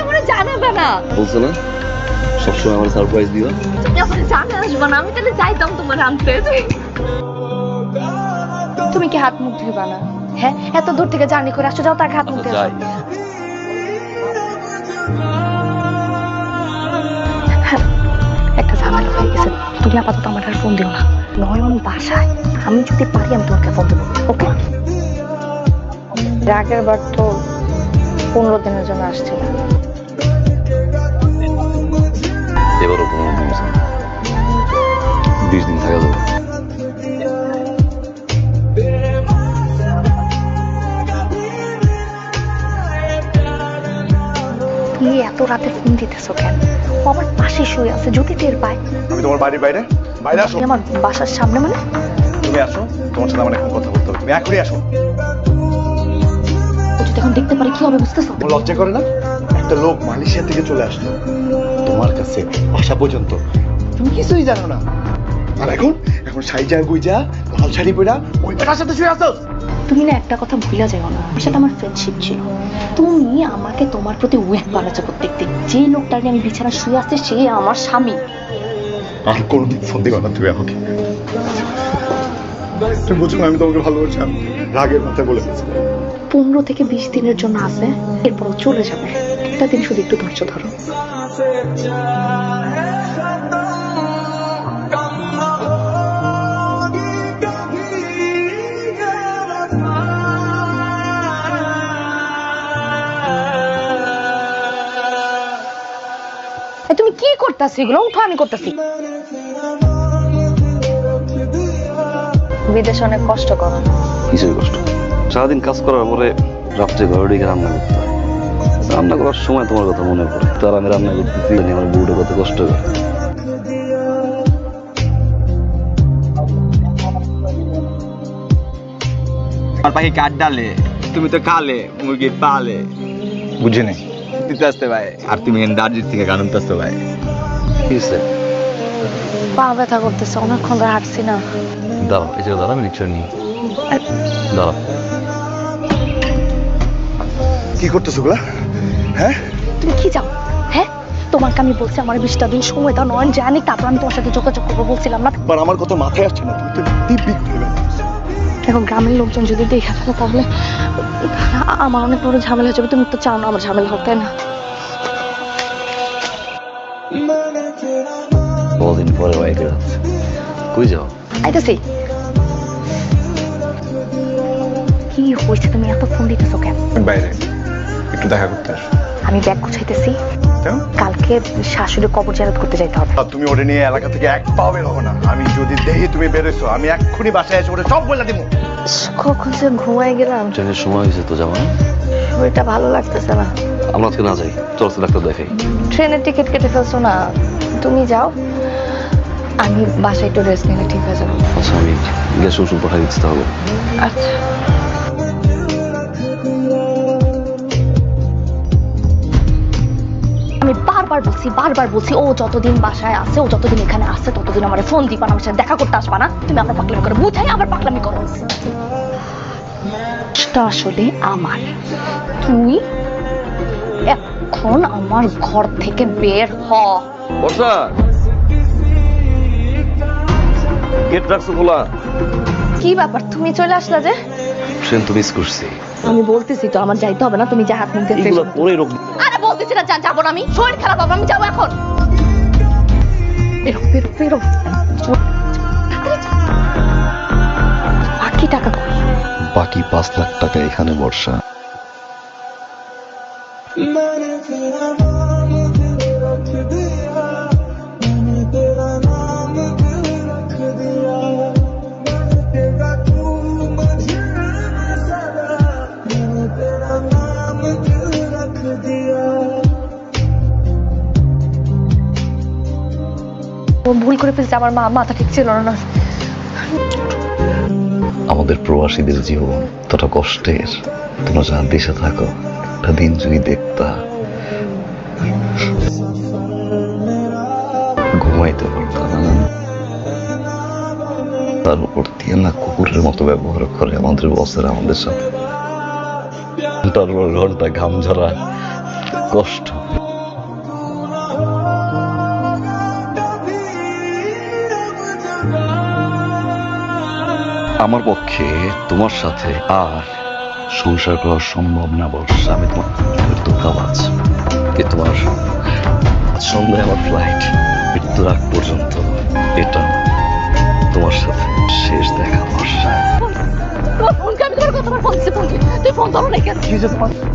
আমার জানাবে না, বলছো না সবসময় আমার সারপ্রাইজ দিও। তুমি আমার জানা আসবে না, আমি তাহলে চাইতাম তোমার আনতে। তুমি কি হাত মুখ ধুইবা না? হ্যাঁ, এত দূর থেকে জার্নি করে আসছো, যাও তাকে হাত মুখ ধুয়ে যাই। একটা ঝামেলা হয়ে গেছে, তুমি আপাতত আমার আর ফোন দিও না। নয়ন বাসায়, আমি যদি পারি আমি তোমাকে ফোন দেবো, ওকে? আগের বার তো 15 দিনের জন্য আসছিল, এবারও 15 দিন, 20 দিন থাকা যাবে। তুমি এত রাতে ফোন দিতেছো কেন? ও আমার পাশে শুয়ে আছে, যদি টের পায়। আমি তোমার বাড়ির বাইরে, বাইরে আসো। তুমি আমার বাসার সামনে মানে? তুমি আসো, তোমার সাথে আমার এখন কথা বলতে হবে। তুমি এখনই আসো। ও যদি এখন দেখতে পারে কি হবে বুঝতেছো? তোমার লজ্জা করে না? একটা লোক মালয়েশিয়া থেকে চলে আসলো তোমার কাছে আসা পর্যন্ত, তুমি কিছুই জানো না। আর এখন এখন সাইজা গুইজা লাল শাড়ি পরা ওই বেটার সাথে শুয়ে আসো। তুমি না একটা কথা ভুলে যাও না, আমার সাথে আমার ফ্রেন্ডশিপ ছিল। তুমি আমাকে তোমার প্রতি উইক বানাচ্ছো প্রত্যেকদিন। যে লোকটা নিয়ে আমি বিছানা শুয়ে আসছে সে আমার স্বামী। আর কোনোদিন ফোন দিবা না তুমি আমাকে। তুমি বুঝো না আমি তোমাকে ভালোবাসি। আমি রাগের মাথায় বলে ফেলছি। 15 থেকে 20 দিনের জন্য আছে, এরপরও চলে যাবে। একটা দিন শুধু একটু ধৈর্য ধরো। তুমি কি করতেছি? এগুলো উঠো, আমি করতেছি। বিদেশে অনেক কষ্ট করো। কিছুই কষ্ট, সারাদিন কাজ করার পরে রাত্রে ঘরে ঢুকে রান্না করতে হয়। রান্না করার সময় তোমার কথা মনে পড়ে, তার আমি রান্না করতেছি, আমার বউটা কত কষ্ট করে। আর পাখি কাঠ ডালে, তুমি তো কালে মুরগি পালে। বুঝি নাই। দিতে আসতে ভাই, আর তুমি দার্জিলিং থেকে গান আসতে ভাই। কি হয়েছে? পা ব্যথা করতেছে, অনেকক্ষণ ধরে হাঁটছি না। দাঁড়াও, এই জায়গায় দাঁড়াও, আমি রিক্সা নিই। দাঁড়াও। কি করতেছো গুলা? হ্যাঁ তুমি কি চাও? হ্যাঁ, তোমাকে আমি বলছি আমার 20টা দিন সময় দাও, নয়ন জানি, তারপর আমি তোমার সাথে যোগাযোগ করবো বলছিলাম না? আর আমার কথা মাথায় আসছে না, তুমি তো দিব্যি ভেবে নিচ্ছো। এখন গ্রামের লোকজন যদি দেখে ফেলে তাহলে আমার অনেক বড় ঝামেলা হয়ে যাবে। তুমি তো চাও না আমার ঝামেলা হোক, তাই না? বহুদিন পরে বাইকে যাচ্ছে, কই যাও? আইতাছি। কি হয়েছে? তুমি এত ফোন দিতেছো কেন? বাইরে একটু দেখা করতে আসো। আমি ব্যাগ গুছাইতেছি, কালকে শাশুড়ি কবর জিয়ারত করতে যাইতে হবে। আর তুমি ওটা নিয়ে এলাকা থেকে এক পাও বের হবে না। আমি যদি দেখি তুমি বেরোছো, আমি এক্ষুনি বাসায় এসে ওটা সব বলে দিব। কখন যে ঘুমাই গেলাম, ট্রেনের সময় হয়েছে তো, যাবো না? শরীরটা ভালো লাগতেছে না। আমরা আজকে না যাই, চল ডাক্তার দেখাই। ট্রেনের টিকিট কেটে ফেলছো না, তুমি যাও, আমি বাসায় একটু রেস্ট নিলে ঠিক হয়ে যাবে। আচ্ছা, আমি গ্যাস ওষুধ পাঠিয়ে দিচ্ছি তাহলে। আচ্ছা। আমি বারবার বলছি ও যতদিন বাসায় আছে, ও যতদিন এখানে আছে ততদিন আমার ফোন দিবা না, আমার সাথে দেখা করতে আসবা না। তুমি আবার পাগলামি করো, বুঝাই আবার পাগলামি করো। সেটা আসলে আমার, তুই এখন আমার ঘর থেকে বের হ। বর্ষা, গেট রাখছো খোলা? কি ব্যাপার, তুমি চলে আসলা যে? ট্রেন তো মিস করছি। আমি বলতেছি তো আমার যাইতে হবে না, তুমি যা হাত মুখ দিয়ে এগুলো পরে রোগ। আরে বলতেছি না যাবো না, আমি শরীর খারাপ হবে, আমি যাবো এখন। বেরো বেরো বেরো। বাকি টাকা কই? বাকি 5 লাখ টাকা এখানে বর্ষা। ভুল করে ফেলছে, আমার মাথা ঠিক ছিল না। আমাদের প্রবাসীদের জীবন তত কষ্টের, তোমরা যা দেশে থাকো, একটা দিন যদি দেখতা, ঘুমাইতে পারতাম না। তার উপর দিয়ে না কুকুরের মতো ব্যবহার করে আমাদের বসের আমাদের সাথে। ঘন্টার পর ঘন্টা ঘাম ঝরা কষ্ট। আমার পক্ষে তোমার সাথে আর সংসার করা সম্ভব না বর্ষা। আমি তোমার দুঃখাবাজ। তোমার সন্ধ্যায় আমার ফ্লাইট, মৃত্যুর আগ পর্যন্ত এটা তোমার সাথে শেষ দেখা বর্ষা। তোমার ফোনকে আমি তোমার কথা বলছি, ফোনকে তুই ফোন ধরো না কেন?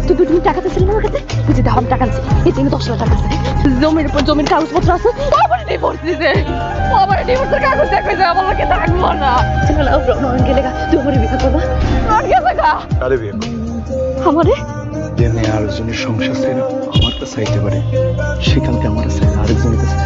তুই তুমি টাকা দিয়েছিলি না আমার কাছে? তুই যে দাম টাকা আছে, এই থেকে 10,000 টাকা আছে, জমির উপর জমির কাগজপত্র আছে, আবার ডিভোর্স দিছে, আবার ডিভোর্সের কাগজ দেখাইছে, আমার লোকে থাকবো না। ছেলে নয়ন গেলে তুই আমার বিয়ে করবা? নয়ন গেছে গা আরে বিয়ে আমারে যে মেয়ে আরেকজনের সংসার ছেড়ে আমার কাছে আইতে পারে, সেখানকে আমার কাছে আরেকজনের কাছে